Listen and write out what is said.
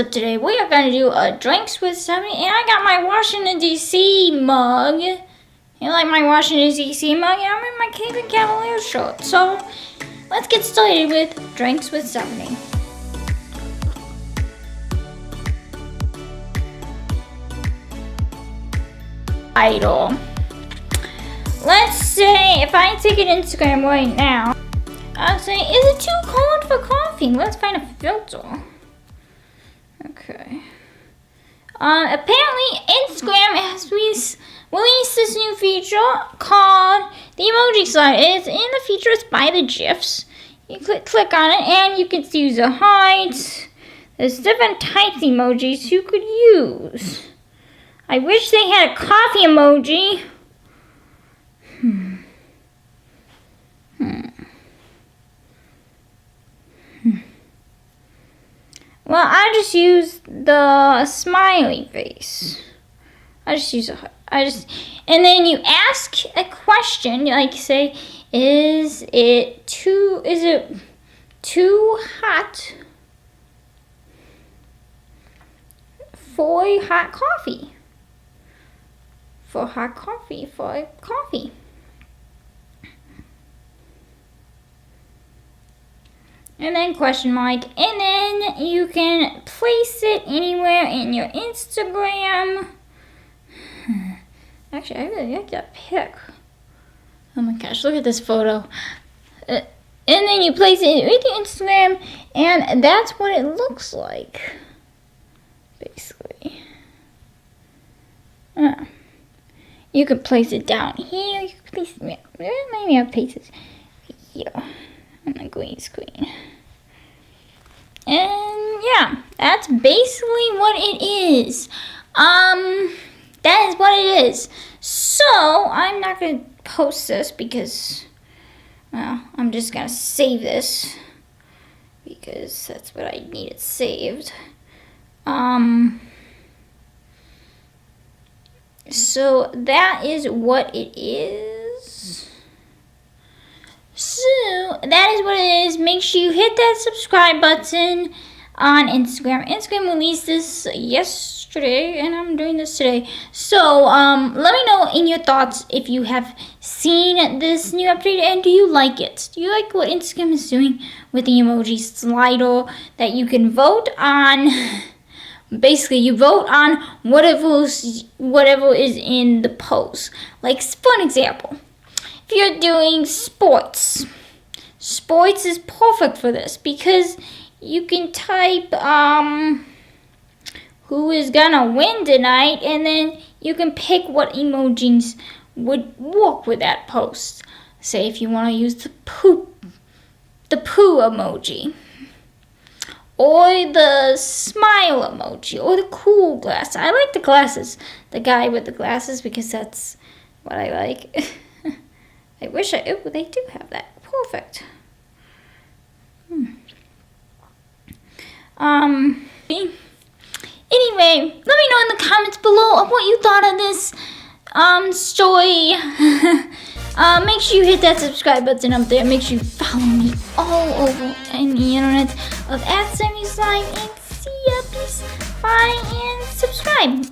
So today we are going to do a drinks with somebody, and I got my Washington DC mug. You like my Washington DC mug? And I'm in my Cleveland Cavaliers shirt. So let's get started with drinks with somebody. Idol. Let's say if I take an Instagram right now, I'll say, is it too cold for coffee? Let's find a filter. Okay. Apparently Instagram has released this new feature called the emoji slide. It's in the features by the GIFs. You click on it and you can use the heights. There's different types of emojis you could use. I wish they had a coffee emoji. Well, I just use the smiley face. And then you ask a question, like say, is it too hot for hot coffee? For coffee. And then question mark, and then you can place it anywhere in your Instagram. Actually, I really like that pic. Oh my gosh, look at this photo. And then you place it with your Instagram, and that's what it looks like, basically. You could place it down here. You could place it, maybe I'll place it here on the green screen. And yeah, that's basically what it is. That is what it is. So I'm not gonna post this because, well, I'm just gonna save this because that's what I needed saved. So that is what it is. So that is what it is. Make sure you hit that subscribe button on Instagram. Instagram released this yesterday, and I'm doing this today. So let me know in your thoughts if you have seen this new update, and do you like it? Do you like what Instagram is doing with the emoji slider that you can vote on? Basically, you vote on whatever is in the post. Like, for an example, if you're doing sports is perfect for this because you can type who is gonna win tonight, and then you can pick what emojis would work with that post. Say if you want to use the poo emoji, or the smile emoji, or the cool glass. I like the glasses, the guy with the glasses, because that's what I like. I wish they do have that. Perfect. Anyway, let me know in the comments below of what you thought of this story. Make sure you hit that subscribe button up there. Make sure you follow me all over on the internet of @SammySlime, and see ya. Peace, bye, and subscribe.